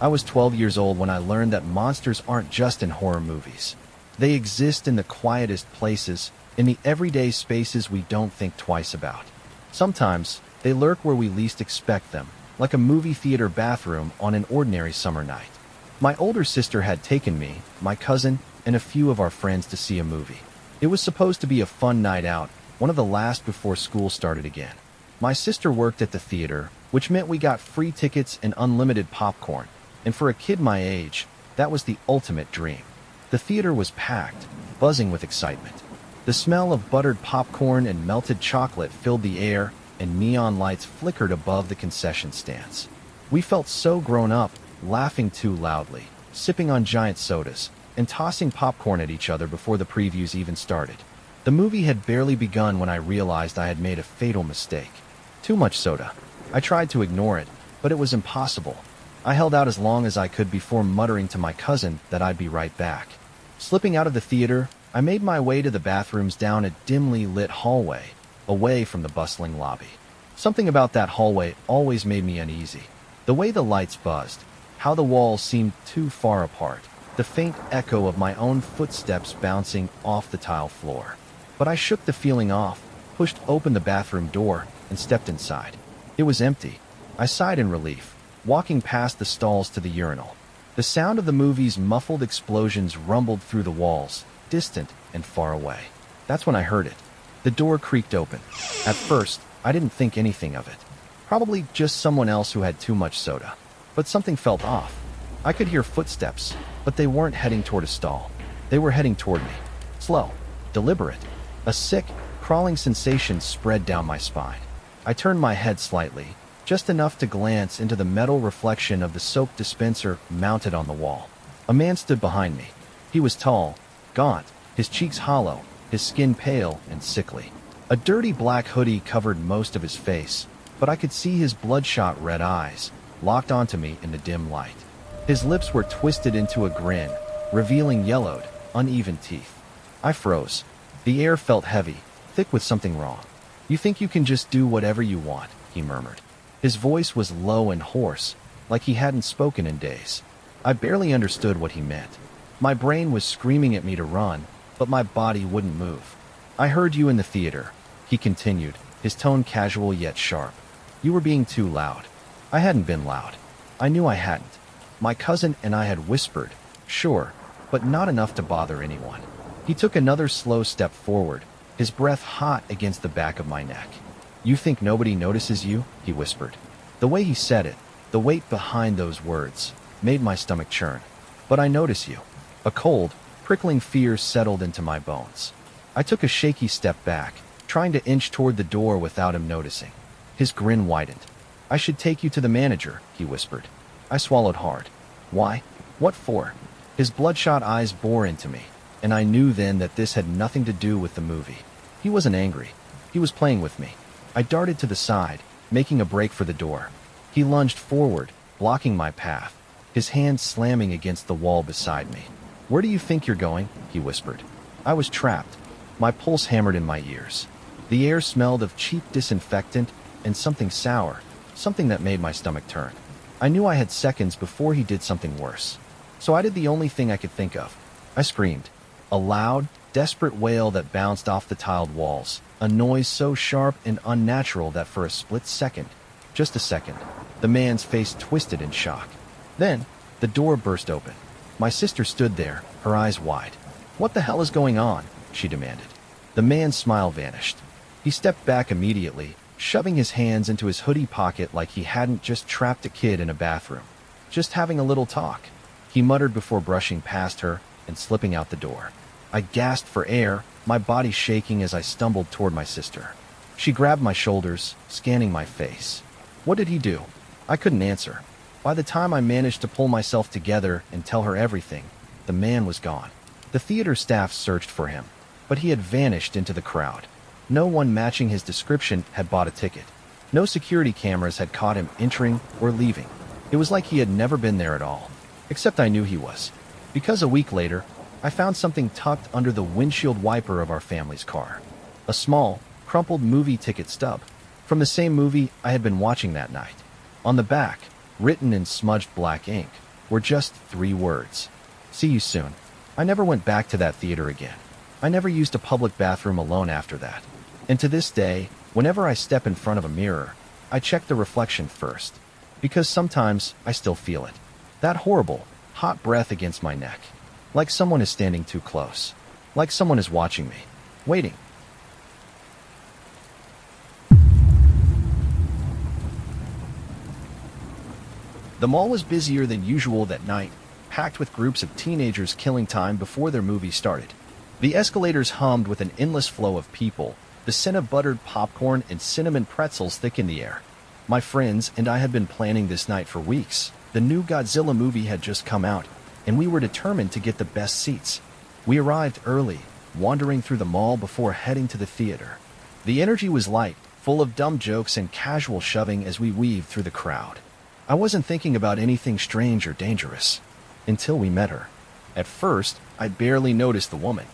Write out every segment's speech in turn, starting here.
I was 12 years old when I learned that monsters aren't just in horror movies. They exist in the quietest places, in the everyday spaces we don't think twice about. Sometimes, they lurk where we least expect them, like a movie theater bathroom on an ordinary summer night. My older sister had taken me, my cousin, and a few of our friends to see a movie. It was supposed to be a fun night out, one of the last before school started again. My sister worked at the theater, which meant we got free tickets and unlimited popcorn, and for a kid my age, that was the ultimate dream. The theater was packed, buzzing with excitement. The smell of buttered popcorn and melted chocolate filled the air, and neon lights flickered above the concession stands. We felt so grown up, laughing too loudly, sipping on giant sodas, and tossing popcorn at each other before the previews even started. The movie had barely begun when I realized I had made a fatal mistake. Too much soda. I tried to ignore it, but it was impossible. I held out as long as I could before muttering to my cousin that I'd be right back. Slipping out of the theater, I made my way to the bathrooms down a dimly lit hallway, away from the bustling lobby. Something about that hallway always made me uneasy. The way the lights buzzed, how the walls seemed too far apart, the faint echo of my own footsteps bouncing off the tile floor. But I shook the feeling off, pushed open the bathroom door, and stepped inside. It was empty. I sighed in relief, walking past the stalls to the urinal. The sound of the movie's muffled explosions rumbled through the walls, distant and far away. That's when I heard it. The door creaked open. At first, I didn't think anything of it. Probably just someone else who had too much soda. But something felt off. I could hear footsteps, but they weren't heading toward a stall. They were heading toward me. Slow, deliberate. A sick, crawling sensation spread down my spine. I turned my head slightly, just enough to glance into the metal reflection of the soap dispenser mounted on the wall. A man stood behind me. He was tall, gaunt, his cheeks hollow, his skin pale and sickly. A dirty black hoodie covered most of his face, but I could see his bloodshot red eyes, locked onto me in the dim light. His lips were twisted into a grin, revealing yellowed, uneven teeth. I froze. The air felt heavy, thick with something wrong. "You think you can just do whatever you want," he murmured. His voice was low and hoarse, like he hadn't spoken in days. I barely understood what he meant. My brain was screaming at me to run, but my body wouldn't move. "I heard you in the theater," he continued, his tone casual yet sharp. "You were being too loud." I hadn't been loud. I knew I hadn't. My cousin and I had whispered, sure, but not enough to bother anyone. He took another slow step forward, his breath hot against the back of my neck. "You think nobody notices you?" he whispered. The way he said it, the weight behind those words, made my stomach churn. "But I notice you." A cold, prickling fear settled into my bones. I took a shaky step back, trying to inch toward the door without him noticing. His grin widened. "I should take you to the manager," he whispered. I swallowed hard. "Why? What for?" His bloodshot eyes bore into me, and I knew then that this had nothing to do with the movie. He wasn't angry. He was playing with me. I darted to the side, making a break for the door. He lunged forward, blocking my path, his hand slamming against the wall beside me. "Where do you think you're going?" he whispered. I was trapped. My pulse hammered in my ears. The air smelled of cheap disinfectant and something sour, something that made my stomach turn. I knew I had seconds before he did something worse. So I did the only thing I could think of. I screamed. A loud, desperate wail that bounced off the tiled walls, a noise so sharp and unnatural that for a split second, just a second, the man's face twisted in shock. Then, the door burst open. My sister stood there, her eyes wide. "What the hell is going on?" she demanded. The man's smile vanished. He stepped back immediately, shoving his hands into his hoodie pocket like he hadn't just trapped a kid in a bathroom. "Just having a little talk," he muttered before brushing past her and slipping out the door. I gasped for air, my body shaking as I stumbled toward my sister. She grabbed my shoulders, scanning my face. What did he do? I couldn't answer. By the time I managed to pull myself together and tell her everything, the man was gone. The theater staff searched for him, but he had vanished into the crowd. No one matching his description had bought a ticket. No security cameras had caught him entering or leaving. It was like he had never been there at all. Except I knew he was. Because a week later, I found something tucked under the windshield wiper of our family's car. A small, crumpled movie ticket stub. From the same movie I had been watching that night. On the back, written in smudged black ink, were just 3 words. See you soon. I never went back to that theater again. I never used a public bathroom alone after that. And to this day, whenever I step in front of a mirror, I check the reflection first. Because sometimes I still feel it. That horrible, hot breath against my neck. Like someone is standing too close. Like someone is watching me. Waiting. The mall was busier than usual that night, packed with groups of teenagers killing time before their movie started. The escalators hummed with an endless flow of people. The scent of buttered popcorn and cinnamon pretzels thick in the air. My friends and I had been planning this night for weeks. The new Godzilla movie had just come out, and we were determined to get the best seats. We arrived early, wandering through the mall before heading to the theater. The energy was light, full of dumb jokes and casual shoving as we weaved through the crowd. I wasn't thinking about anything strange or dangerous, until we met her. At first, I barely noticed the woman.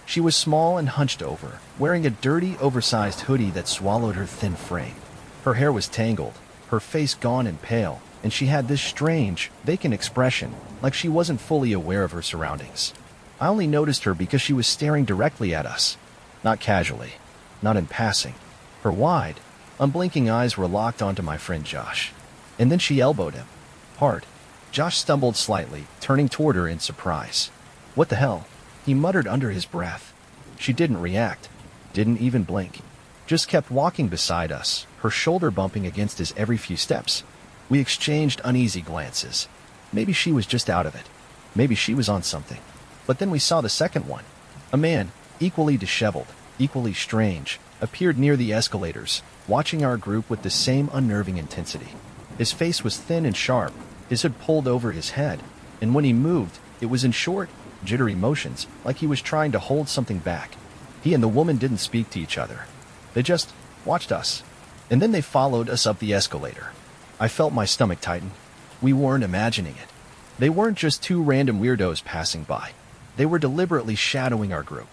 She was small and hunched over, wearing a dirty, oversized hoodie that swallowed her thin frame. Her hair was tangled, her face gaunt and pale, and she had this strange, vacant expression, like she wasn't fully aware of her surroundings. I only noticed her because she was staring directly at us. Not casually, not in passing. Her wide, unblinking eyes were locked onto my friend Josh. And then she elbowed him. Hard. Josh stumbled slightly, turning toward her in surprise. What the hell? He muttered under his breath. She didn't react. Didn't even blink. Just kept walking beside us, her shoulder bumping against his every few steps. We exchanged uneasy glances. Maybe she was just out of it. Maybe she was on something. But then we saw the second one. A man, equally disheveled, equally strange, appeared near the escalators, watching our group with the same unnerving intensity. His face was thin and sharp, his hood pulled over his head, and when he moved, it was in short, jittery motions, like he was trying to hold something back. He and the woman didn't speak to each other. They just watched us. And then they followed us up the escalator. I felt my stomach tighten. We weren't imagining it. They weren't just 2 random weirdos passing by. They were deliberately shadowing our group.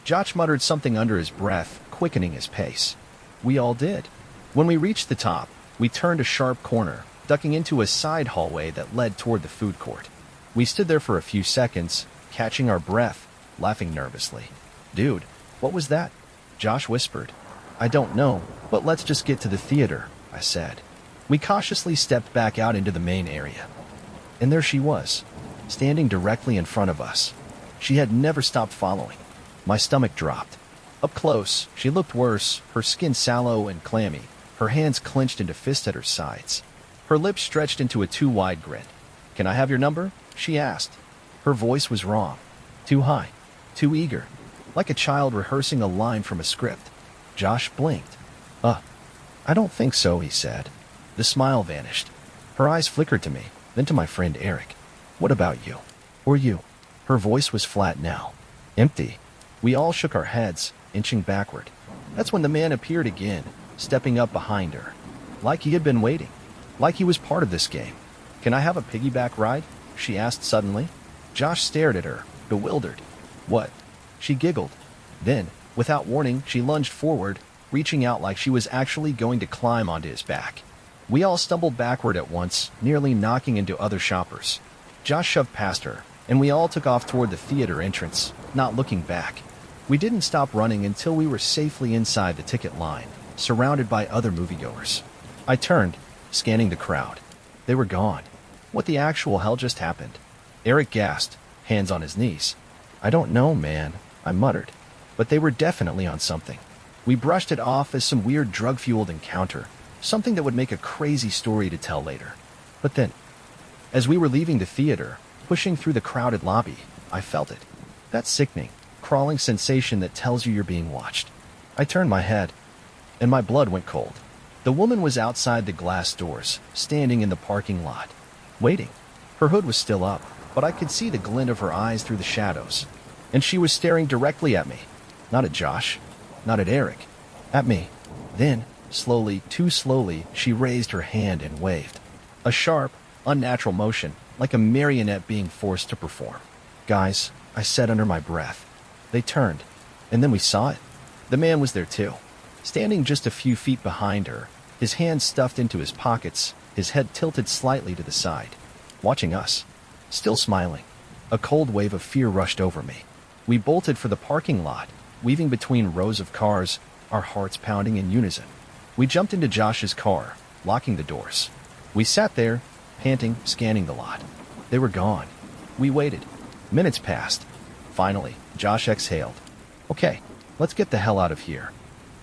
Josh muttered something under his breath, quickening his pace. We all did. When we reached the top, we turned a sharp corner, ducking into a side hallway that led toward the food court. We stood there for a few seconds, catching our breath, laughing nervously. Dude, what was that? Josh whispered. I don't know, but let's just get to the theater, I said. We cautiously stepped back out into the main area. And there she was, standing directly in front of us. She had never stopped following. My stomach dropped. Up close, she looked worse, her skin sallow and clammy, her hands clenched into fists at her sides. Her lips stretched into a too wide grin. Can I have your number? She asked. Her voice was wrong. Too high. Too eager. Like a child rehearsing a line from a script. Josh blinked. I don't think so, he said. The smile vanished. Her eyes flickered to me, then to my friend Eric. What about you? Or you? Her voice was flat now. Empty. We all shook our heads, inching backward. That's when the man appeared again, stepping up behind her. Like he had been waiting. Like he was part of this game. Can I have a piggyback ride? She asked suddenly. Josh stared at her, bewildered. What? She giggled. Then, without warning, she lunged forward, reaching out like she was actually going to climb onto his back. We all stumbled backward at once, nearly knocking into other shoppers. Josh shoved past her, and we all took off toward the theater entrance, not looking back. We didn't stop running until we were safely inside the ticket line, surrounded by other moviegoers. I turned, scanning the crowd. They were gone. What the actual hell just happened? Eric gasped, hands on his knees. I don't know, man, I muttered. But they were definitely on something. We brushed it off as some weird drug-fueled encounter, something that would make a crazy story to tell later. But then, as we were leaving the theater, pushing through the crowded lobby, I felt it. That sickening, crawling sensation that tells you you're being watched. I turned my head, and my blood went cold. The woman was outside the glass doors, standing in the parking lot, waiting. Her hood was still up, but I could see the glint of her eyes through the shadows. And she was staring directly at me. Not at Josh, not at Eric, at me. Then, slowly, too slowly, she raised her hand and waved. A sharp, unnatural motion, like a marionette being forced to perform. Guys, I said under my breath. They turned, and then we saw it. The man was there too, standing just a few feet behind her, his hands stuffed into his pockets, his head tilted slightly to the side, watching us. Still smiling, a cold wave of fear rushed over me. We bolted for the parking lot, weaving between rows of cars, our hearts pounding in unison. We jumped into Josh's car, locking the doors. We sat there, panting, scanning the lot. They were gone. We waited. Minutes passed. Finally, Josh exhaled. Okay, let's get the hell out of here.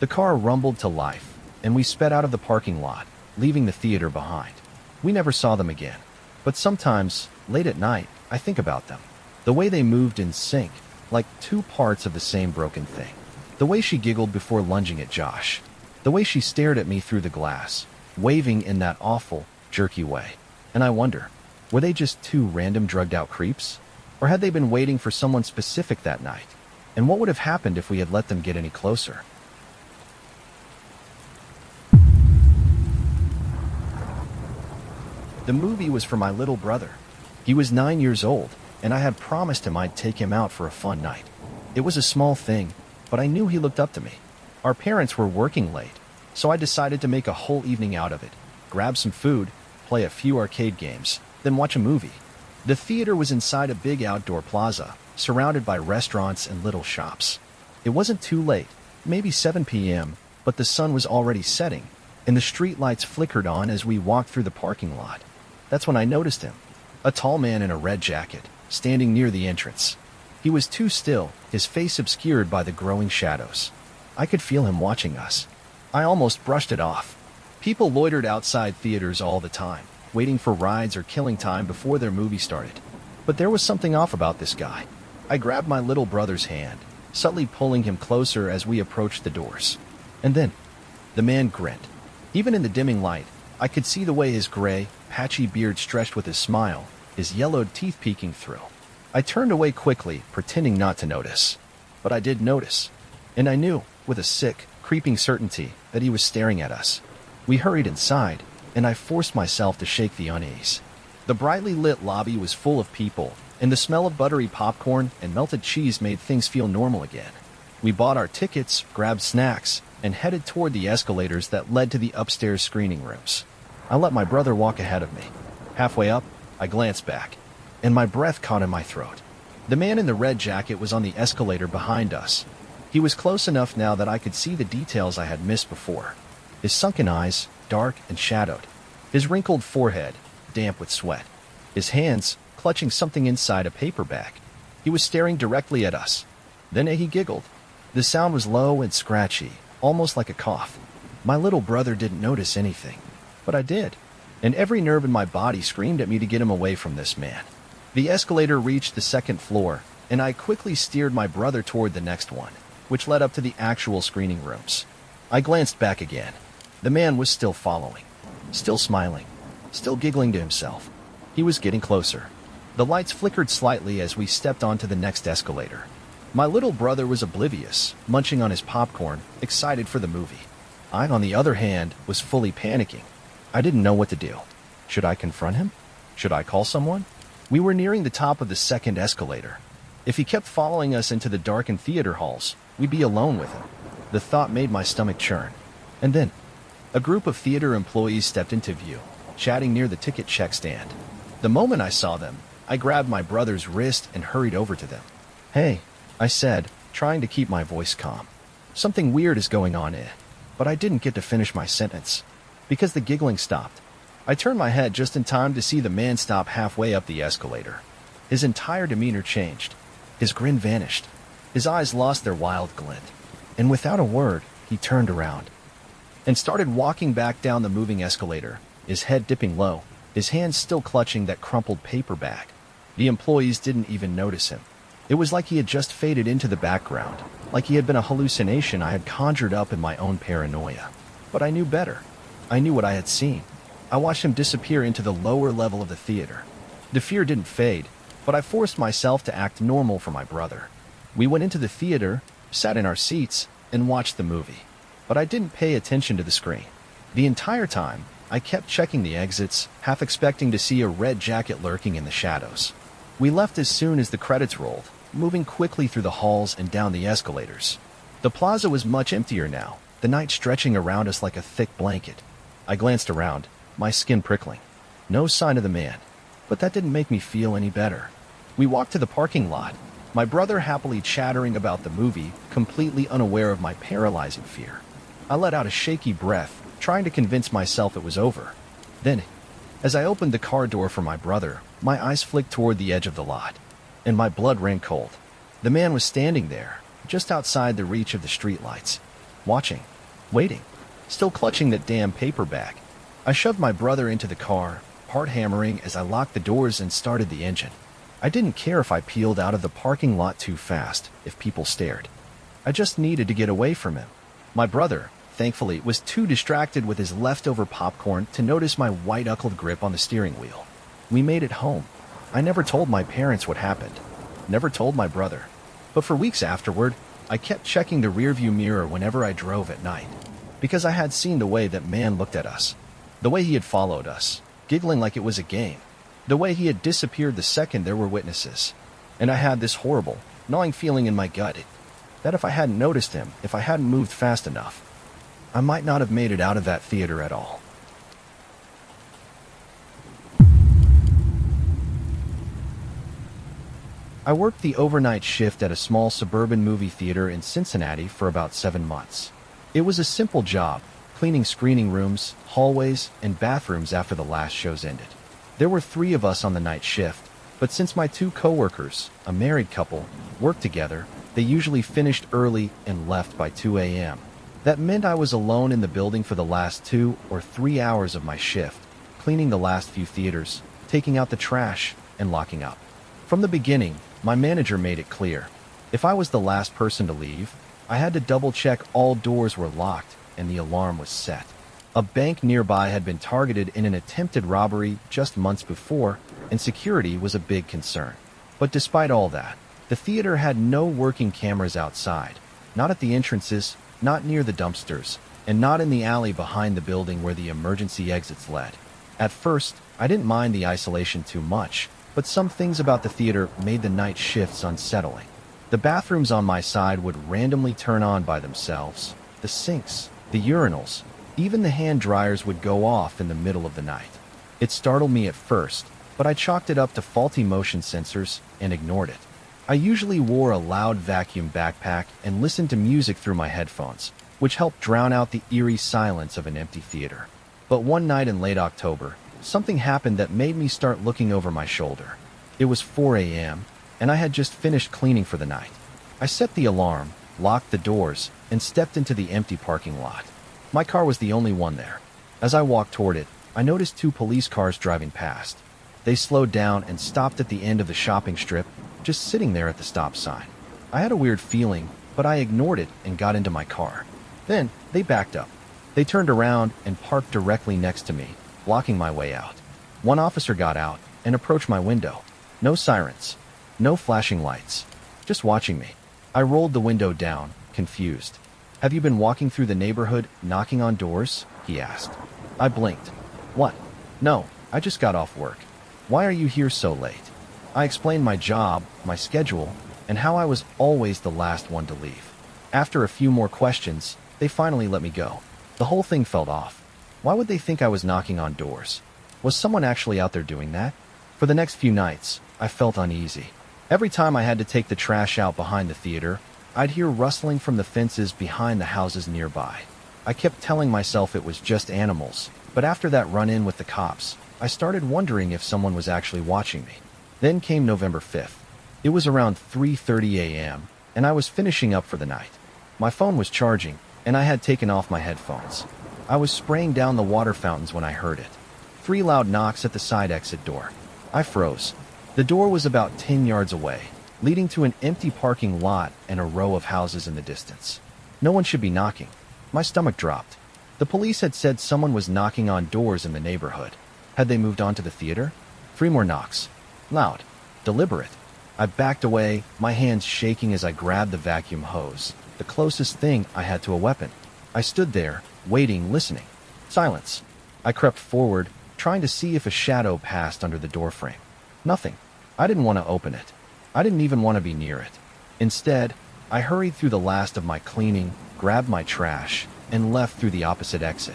The car rumbled to life, and we sped out of the parking lot, leaving the theater behind. We never saw them again. But sometimes, late at night, I think about them. The way they moved in sync, like two parts of the same broken thing. The way she giggled before lunging at Josh. The way she stared at me through the glass, waving in that awful, jerky way. And I wonder, were they just two random drugged-out creeps? Or had they been waiting for someone specific that night? And what would have happened if we had let them get any closer? The movie was for my little brother. He was 9 years old, and I had promised him I'd take him out for a fun night. It was a small thing, but I knew he looked up to me. Our parents were working late, so I decided to make a whole evening out of it. Grab some food, play a few arcade games, then watch a movie. The theater was inside a big outdoor plaza, surrounded by restaurants and little shops. It wasn't too late, maybe 7 p.m., but the sun was already setting, and the street lights flickered on as we walked through the parking lot. That's when I noticed him. A tall man in a red jacket, standing near the entrance. He was too still, his face obscured by the growing shadows. I could feel him watching us. I almost brushed it off. People loitered outside theaters all the time, waiting for rides or killing time before their movie started. But there was something off about this guy. I grabbed my little brother's hand, subtly pulling him closer as we approached the doors. And then, the man grinned. Even in the dimming light, I could see the way his gray, patchy beard stretched with his smile, his yellowed teeth peeking through. I turned away quickly, pretending not to notice. But I did notice. And I knew, with a sick, creeping certainty, that he was staring at us. We hurried inside, and I forced myself to shake the unease. The brightly lit lobby was full of people, and the smell of buttery popcorn and melted cheese made things feel normal again. We bought our tickets, grabbed snacks, and headed toward the escalators that led to the upstairs screening rooms. I let my brother walk ahead of me. Halfway up, I glanced back, and my breath caught in my throat. The man in the red jacket was on the escalator behind us. He was close enough now that I could see the details I had missed before. His sunken eyes, dark and shadowed. His wrinkled forehead, damp with sweat. His hands, clutching something inside a paper bag. He was staring directly at us. Then he giggled. The sound was low and scratchy, almost like a cough. My little brother didn't notice anything, but I did. And every nerve in my body screamed at me to get him away from this man. The escalator reached the second floor, and I quickly steered my brother toward the next one, which led up to the actual screening rooms. I glanced back again. The man was still following, still smiling, still giggling to himself. He was getting closer. The lights flickered slightly as we stepped onto the next escalator. My little brother was oblivious, munching on his popcorn, excited for the movie. I, on the other hand, was fully panicking. I didn't know what to do. Should I confront him? Should I call someone? We were nearing the top of the second escalator. If he kept following us into the darkened theater halls, we'd be alone with him. The thought made my stomach churn. And then, a group of theater employees stepped into view, chatting near the ticket check stand. The moment I saw them, I grabbed my brother's wrist and hurried over to them. "Hey," I said, trying to keep my voice calm. "Something weird is going on here." But I didn't get to finish my sentence, because the giggling stopped. I turned my head just in time to see the man stop halfway up the escalator. His entire demeanor changed. His grin vanished. His eyes lost their wild glint. And without a word, he turned around and started walking back down the moving escalator, his head dipping low, his hands still clutching that crumpled paper bag. The employees didn't even notice him. It was like he had just faded into the background, like he had been a hallucination I had conjured up in my own paranoia. But I knew better. I knew what I had seen. I watched him disappear into the lower level of the theater. The fear didn't fade, but I forced myself to act normal for my brother. We went into the theater, sat in our seats, and watched the movie. But I didn't pay attention to the screen. The entire time, I kept checking the exits, half expecting to see a red jacket lurking in the shadows. We left as soon as the credits rolled, moving quickly through the halls and down the escalators. The plaza was much emptier now, the night stretching around us like a thick blanket. I glanced around, my skin prickling. No sign of the man. But that didn't make me feel any better. We walked to the parking lot, my brother happily chattering about the movie, completely unaware of my paralyzing fear. I let out a shaky breath, trying to convince myself it was over. Then, as I opened the car door for my brother, my eyes flicked toward the edge of the lot, and my blood ran cold. The man was standing there, just outside the reach of the streetlights, watching, waiting, still clutching that damn paper bag. I shoved my brother into the car, heart hammering as I locked the doors and started the engine. I didn't care if I peeled out of the parking lot too fast, if people stared. I just needed to get away from him. My brother, thankfully, was too distracted with his leftover popcorn to notice my white-knuckled grip on the steering wheel. We made it home. I never told my parents what happened. Never told my brother. But for weeks afterward, I kept checking the rearview mirror whenever I drove at night, because I had seen the way that man looked at us, the way he had followed us, giggling like it was a game, the way he had disappeared the second there were witnesses. And I had this horrible, gnawing feeling in my gut that if I hadn't noticed him, if I hadn't moved fast enough, I might not have made it out of that theater at all. I worked the overnight shift at a small suburban movie theater in Cincinnati for about 7 months. It was a simple job, cleaning screening rooms, hallways, and bathrooms after the last shows ended. There were 3 of us on the night shift, but since my 2 coworkers, a married couple, worked together, they usually finished early and left by 2 a.m. That meant I was alone in the building for the last 2 or 3 hours of my shift, cleaning the last few theaters, taking out the trash, and locking up. From the beginning, my manager made it clear. If I was the last person to leave, I had to double-check all doors were locked and the alarm was set. A bank nearby had been targeted in an attempted robbery just months before, and security was a big concern. But despite all that, the theater had no working cameras outside, not at the entrances, not near the dumpsters, and not in the alley behind the building where the emergency exits led. At first, I didn't mind the isolation too much, but some things about the theater made the night shifts unsettling. The bathrooms on my side would randomly turn on by themselves. The sinks, the urinals, even the hand dryers would go off in the middle of the night. It startled me at first, but I chalked it up to faulty motion sensors and ignored it. I usually wore a loud vacuum backpack and listened to music through my headphones, which helped drown out the eerie silence of an empty theater. But one night in late October, something happened that made me start looking over my shoulder. It was 4 a.m., and I had just finished cleaning for the night. I set the alarm, locked the doors, and stepped into the empty parking lot. My car was the only one there. As I walked toward it, I noticed 2 police cars driving past. They slowed down and stopped at the end of the shopping strip, just sitting there at the stop sign. I had a weird feeling, but I ignored it and got into my car. Then, they backed up. They turned around and parked directly next to me, blocking my way out. One officer got out and approached my window. No sirens, no flashing lights, just watching me. I rolled the window down, confused. "Have you been walking through the neighborhood, knocking on doors?" he asked. I blinked. "What? No, I just got off work. Why are you here so late?" I explained my job, my schedule, and how I was always the last one to leave. After a few more questions, they finally let me go. The whole thing felt off. Why would they think I was knocking on doors? Was someone actually out there doing that? For the next few nights, I felt uneasy. Every time I had to take the trash out behind the theater, I'd hear rustling from the fences behind the houses nearby. I kept telling myself it was just animals, but after that run-in with the cops, I started wondering if someone was actually watching me. Then came November 5th. It was around 3:30 a.m., and I was finishing up for the night. My phone was charging, and I had taken off my headphones. I was spraying down the water fountains when I heard it. 3 loud knocks at the side exit door. I froze. The door was about 10 yards away, leading to an empty parking lot and a row of houses in the distance. No one should be knocking. My stomach dropped. The police had said someone was knocking on doors in the neighborhood. Had they moved on to the theater? 3 more knocks. Loud. Deliberate. I backed away, my hands shaking as I grabbed the vacuum hose, the closest thing I had to a weapon. I stood there, waiting, listening. Silence. I crept forward, trying to see if a shadow passed under the doorframe. Nothing. I didn't want to open it. I didn't even want to be near it. Instead, I hurried through the last of my cleaning, grabbed my trash, and left through the opposite exit.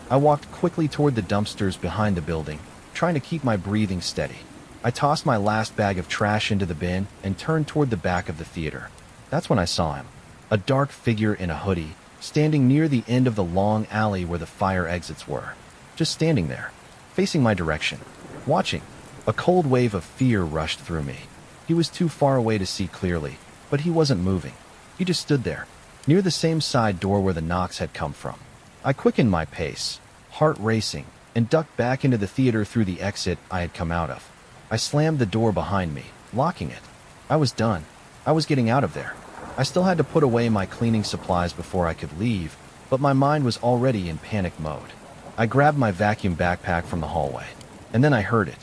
I walked quickly toward the dumpsters behind the building, trying to keep my breathing steady. I tossed my last bag of trash into the bin and turned toward the back of the theater. That's when I saw him. A dark figure in a hoodie, standing near the end of the long alley where the fire exits were. Just standing there, facing my direction, watching. A cold wave of fear rushed through me. He was too far away to see clearly, but he wasn't moving. He just stood there, near the same side door where the knocks had come from. I quickened my pace, heart racing, and ducked back into the theater through the exit I had come out of. I slammed the door behind me, locking it. I was done. I was getting out of there. I still had to put away my cleaning supplies before I could leave, but my mind was already in panic mode. I grabbed my vacuum backpack from the hallway, and then I heard it.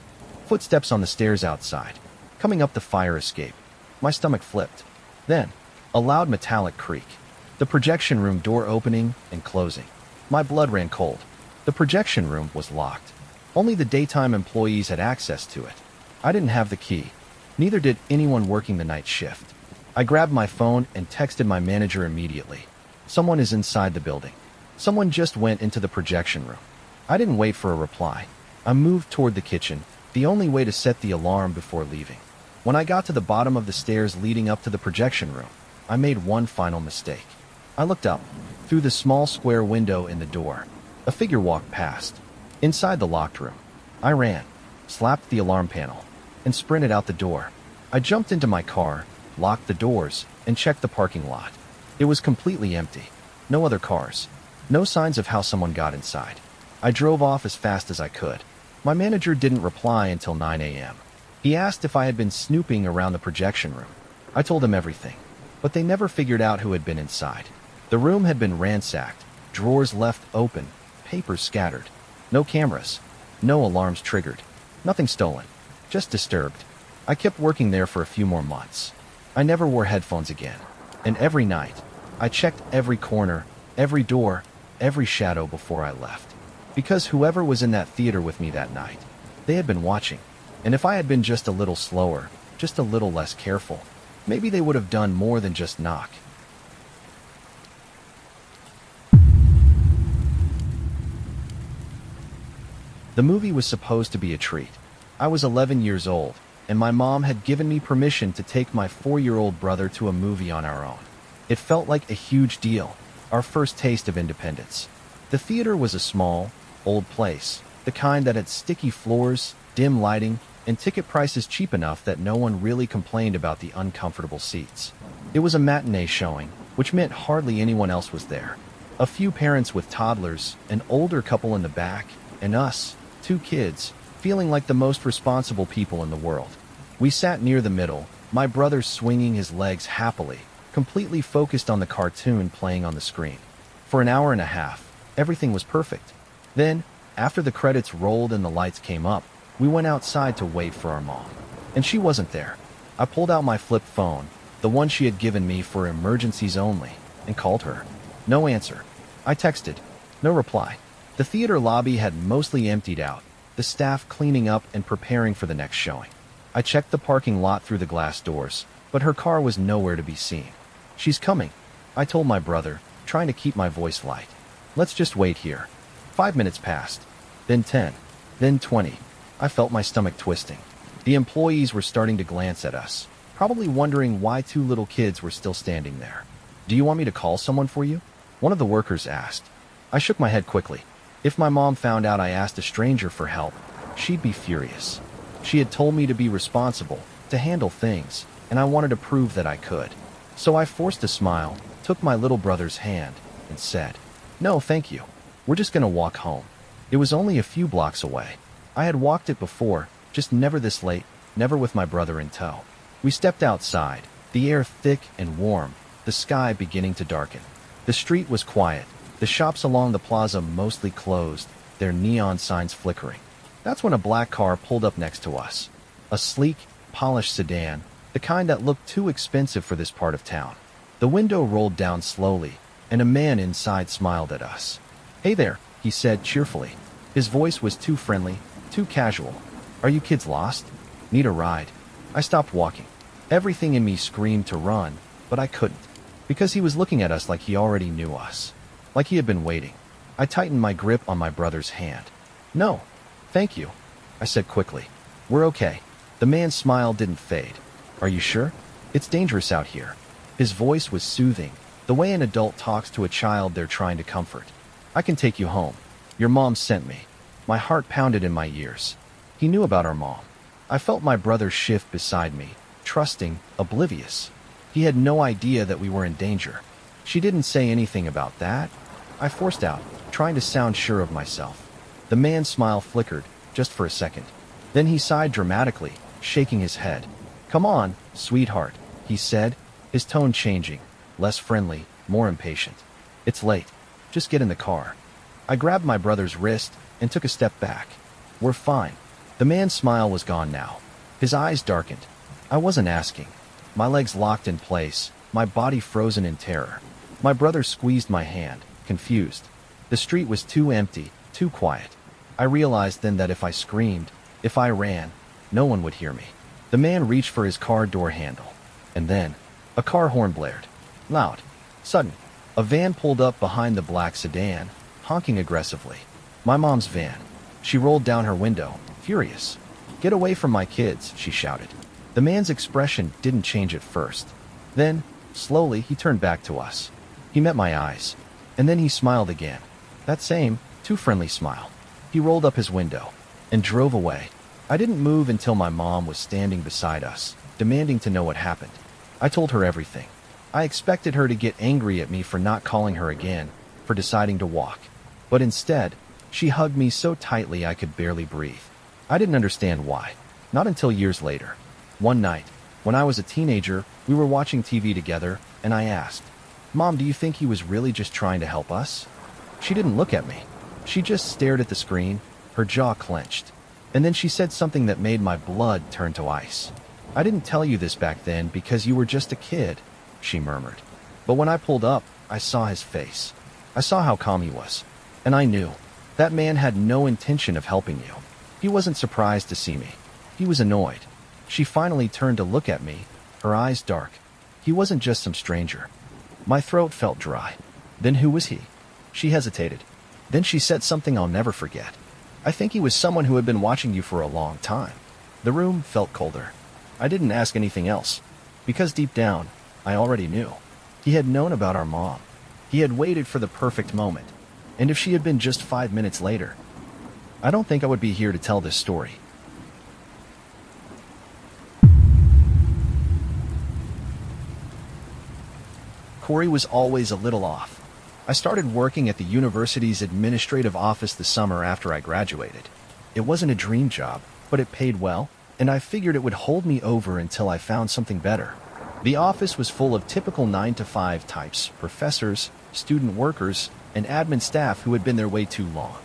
Footsteps on the stairs outside, coming up the fire escape. My stomach flipped. Then, a loud metallic creak. The projection room door opening and closing. My blood ran cold. The projection room was locked. Only the daytime employees had access to it. I didn't have the key. Neither did anyone working the night shift. I grabbed my phone and texted my manager immediately. Someone is inside the building. Someone just went into the projection room. I didn't wait for a reply. I moved toward the kitchen, the only way to set the alarm before leaving. When I got to the bottom of the stairs leading up to the projection room, I made one final mistake. I looked up. Through the small square window in the door, a figure walked past. Inside the locked room, I ran, slapped the alarm panel, and sprinted out the door. I jumped into my car, locked the doors, and checked the parking lot. It was completely empty. No other cars. No signs of how someone got inside. I drove off as fast as I could. My manager didn't reply until 9 a.m. He asked if I had been snooping around the projection room. I told him everything, but they never figured out who had been inside. The room had been ransacked, drawers left open, papers scattered. No cameras, no alarms triggered, nothing stolen, just disturbed. I kept working there for a few more months. I never wore headphones again, and every night, I checked every corner, every door, every shadow before I left. Because whoever was in that theater with me that night, they had been watching, and if I had been just a little slower, just a little less careful, maybe they would have done more than just knock. The movie was supposed to be a treat. I was 11 years old, and my mom had given me permission to take my 4-year-old brother to a movie on our own. It felt like a huge deal, our first taste of independence. The theater was a small, old place, the kind that had sticky floors, dim lighting, and ticket prices cheap enough that no one really complained about the uncomfortable seats. It was a matinee showing, which meant hardly anyone else was there. A few parents with toddlers, an older couple in the back, and us, 2 kids, feeling like the most responsible people in the world. We sat near the middle, my brother swinging his legs happily, completely focused on the cartoon playing on the screen. For an hour and a half, everything was perfect. Then, after the credits rolled and the lights came up, we went outside to wait for our mom. And she wasn't there. I pulled out my flip phone, the one she had given me for emergencies only, and called her. No answer. I texted. No reply. The theater lobby had mostly emptied out, the staff cleaning up and preparing for the next showing. I checked the parking lot through the glass doors, but her car was nowhere to be seen. She's coming, I told my brother, trying to keep my voice light. Let's just wait here. 5 minutes passed. Then 10. Then 20. I felt my stomach twisting. The employees were starting to glance at us, probably wondering why 2 little kids were still standing there. Do you want me to call someone for you? One of the workers asked. I shook my head quickly. If my mom found out I asked a stranger for help, she'd be furious. She had told me to be responsible, to handle things, and I wanted to prove that I could. So I forced a smile, took my little brother's hand, and said, "No, thank you. We're just going to walk home." It was only a few blocks away. I had walked it before, just never this late, never with my brother in tow. We stepped outside, the air thick and warm, the sky beginning to darken. The street was quiet, the shops along the plaza mostly closed, their neon signs flickering. That's when a black car pulled up next to us. A sleek, polished sedan, the kind that looked too expensive for this part of town. The window rolled down slowly, and a man inside smiled at us. "Hey there," he said cheerfully. His voice was too friendly, too casual. "Are you kids lost? Need a ride?" I stopped walking. Everything in me screamed to run, but I couldn't, because he was looking at us like he already knew us, like he had been waiting. I tightened my grip on my brother's hand. "No, thank you," I said quickly. "We're okay." The man's smile didn't fade. Are you sure? It's dangerous out here. His voice was soothing, the way an adult talks to a child they're trying to comfort. I can take you home. Your mom sent me. My heart pounded in my ears. He knew about our mom. I felt my brother shift beside me, trusting, oblivious. He had no idea that we were in danger. She didn't say anything about that. I forced out, trying to sound sure of myself. The man's smile flickered, just for a second. Then he sighed dramatically, shaking his head. Come on, sweetheart, he said, his tone changing, less friendly, more impatient. It's late. Just get in the car. I grabbed my brother's wrist and took a step back. We're fine. The man's smile was gone now. His eyes darkened. I wasn't asking. My legs locked in place, my body frozen in terror. My brother squeezed my hand, confused. The street was too empty, too quiet. I realized then that if I screamed, if I ran, no one would hear me. The man reached for his car door handle. And then, a car horn blared. Loud. Sudden. A van pulled up behind the black sedan, honking aggressively. My mom's van. She rolled down her window, furious. Get away from my kids, she shouted. The man's expression didn't change at first. Then, slowly, he turned back to us. He met my eyes. And then he smiled again. That same, too friendly smile. He rolled up his window and drove away. I didn't move until my mom was standing beside us, demanding to know what happened. I told her everything. I expected her to get angry at me for not calling her again, for deciding to walk. But instead, she hugged me so tightly I could barely breathe. I didn't understand why. Not until years later. One night, when I was a teenager, we were watching TV together, and I asked, Mom, do you think he was really just trying to help us? She didn't look at me. She just stared at the screen, her jaw clenched. And then she said something that made my blood turn to ice. I didn't tell you this back then because you were just a kid, she murmured. But when I pulled up, I saw his face. I saw how calm he was. And I knew. That man had no intention of helping you. He wasn't surprised to see me. He was annoyed. She finally turned to look at me, her eyes dark. He wasn't just some stranger. My throat felt dry. Then who was he? She hesitated. Then she said something I'll never forget. I think he was someone who had been watching you for a long time. The room felt colder. I didn't ask anything else, because deep down, I already knew. He had known about our mom. He had waited for the perfect moment. And if she had been just 5 minutes later, I don't think I would be here to tell this story. Corey was always a little off. I started working at the university's administrative office the summer after I graduated. It wasn't a dream job, but it paid well, and I figured it would hold me over until I found something better. The office was full of typical 9-to-5 types, professors, student workers, and admin staff who had been there way too long.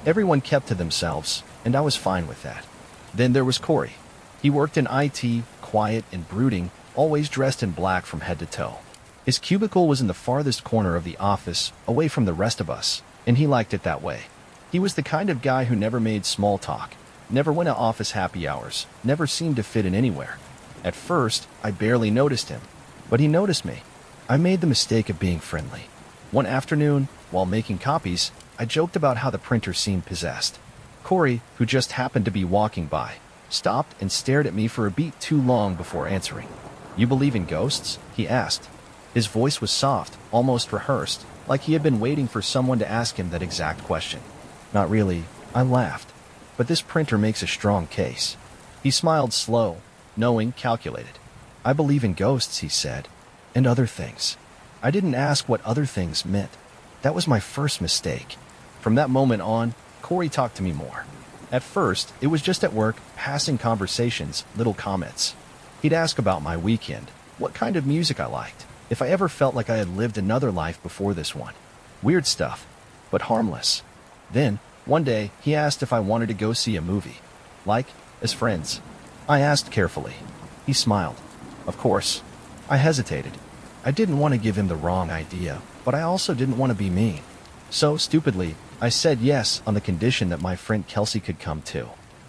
Everyone kept to themselves, and I was fine with that. Then there was Corey. He worked in IT, quiet and brooding, always dressed in black from head to toe. His cubicle was in the farthest corner of the office, away from the rest of us, and he liked it that way. He was the kind of guy who never made small talk, never went to office happy hours, never seemed to fit in anywhere. At first, I barely noticed him, but he noticed me. I made the mistake of being friendly. One afternoon, while making copies, I joked about how the printer seemed possessed. Corey, who just happened to be walking by, stopped and stared at me for a beat too long before answering. You believe in ghosts? He asked. His voice was soft, almost rehearsed, like he had been waiting for someone to ask him that exact question. Not really, I laughed. But this printer makes a strong case. He smiled slow, knowing, calculated. I believe in ghosts, he said, and other things. I didn't ask what other things meant. That was my first mistake. From that moment on, Corey talked to me more. At first, it was just at work, passing conversations, little comments. He'd ask about my weekend, what kind of music I liked, if I ever felt like I had lived another life before this one. Weird stuff, but harmless. Then, one day, he asked if I wanted to go see a movie. Like, as friends. I asked carefully. He smiled. Of course. I hesitated. I didn't want to give him the wrong idea, but I also didn't want to be mean. So, stupidly, I said yes on the condition that my friend Kelsey could come too.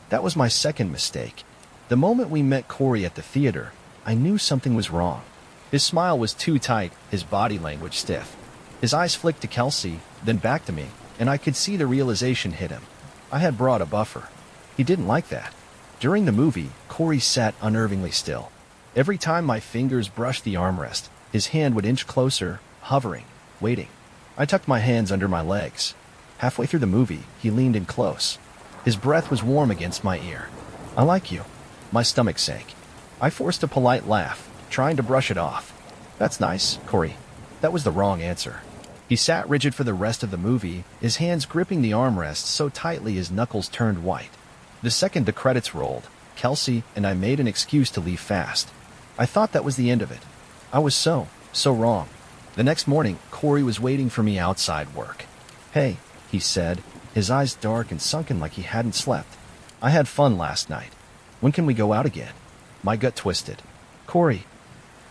That was my second mistake. The moment we met Corey at the theater, I knew something was wrong. His smile was too tight, his body language stiff. His eyes flicked to Kelsey, then back to me, and I could see the realization hit him. I had brought a buffer. He didn't like that. During the movie, Corey sat unnervingly still. Every time my fingers brushed the armrest, his hand would inch closer, hovering, waiting. I tucked my hands under my legs. Halfway through the movie, he leaned in close. His breath was warm against my ear. "I like you." My stomach sank. I forced a polite laugh, trying to brush it off. "That's nice, Corey." That was the wrong answer. He sat rigid for the rest of the movie, his hands gripping the armrest so tightly his knuckles turned white. The second the credits rolled, Kelsey and I made an excuse to leave fast. I thought that was the end of it. I was so wrong. The next morning, Corey was waiting for me outside work. "Hey," he said, his eyes dark and sunken like he hadn't slept. "I had fun last night. When can we go out again?" My gut twisted. "Corey,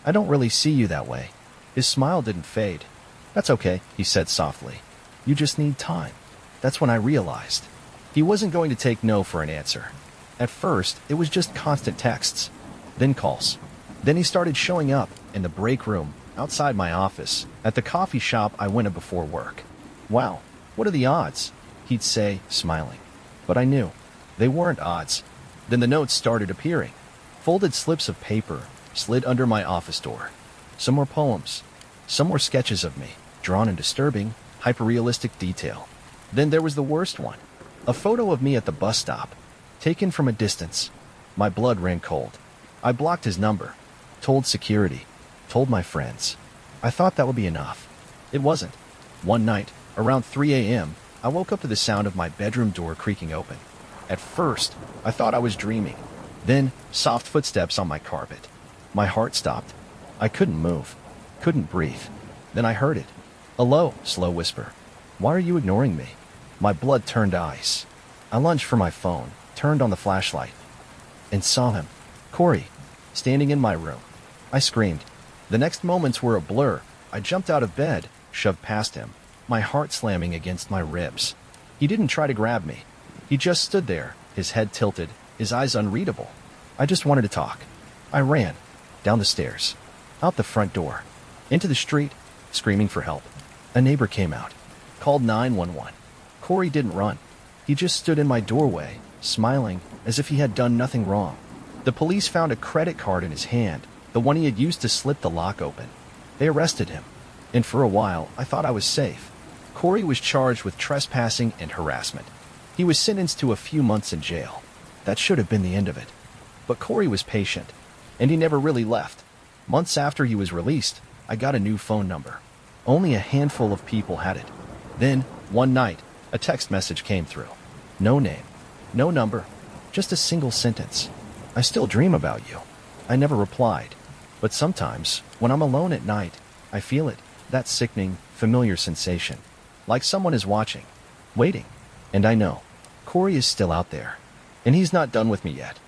I don't really see you that way." His smile didn't fade. "That's okay," he said softly. "You just need time." That's when I realized. He wasn't going to take no for an answer. At first, it was just constant texts, then calls. Then he started showing up in the break room, outside my office, at the coffee shop I went to before work. "Wow, what are the odds?" he'd say, smiling. But I knew. They weren't odds. Then the notes started appearing. Folded slips of paper slid under my office door. Some more poems. Some more sketches of me, drawn in disturbing, hyperrealistic detail. Then there was the worst one. A photo of me at the bus stop, taken from a distance. My blood ran cold. I blocked his number, told security, told my friends. I thought that would be enough. It wasn't. One night, around 3 a.m., I woke up to the sound of my bedroom door creaking open. At first, I thought I was dreaming. Then, soft footsteps on my carpet. My heart stopped. I couldn't move, couldn't breathe. Then I heard it. A low, slow whisper. "Why are you ignoring me?" My blood turned ice. I lunged for my phone, turned on the flashlight, and saw him. Corey, standing in my room. I screamed. The next moments were a blur. I jumped out of bed, shoved past him, my heart slamming against my ribs. He didn't try to grab me. He just stood there, his head tilted, his eyes unreadable. I just wanted to talk. I ran, down the stairs, out the front door, into the street, screaming for help. A neighbor came out, called 911. Corey didn't run. He just stood in my doorway, smiling as if he had done nothing wrong. The police found a credit card in his hand, the one he had used to slip the lock open. They arrested him, and for a while I thought I was safe. Corey was charged with trespassing and harassment. He was sentenced to a few months in jail. That should have been the end of it. But Corey was patient, and he never really left. Months after he was released, I got a new phone number. Only a handful of people had it. Then, one night, a text message came through. No name, no number, just a single sentence. "I still dream about you." I never replied. But sometimes, when I'm alone at night, I feel it, that sickening, familiar sensation. Like someone is watching, waiting. And I know, Corey is still out there. And he's not done with me yet.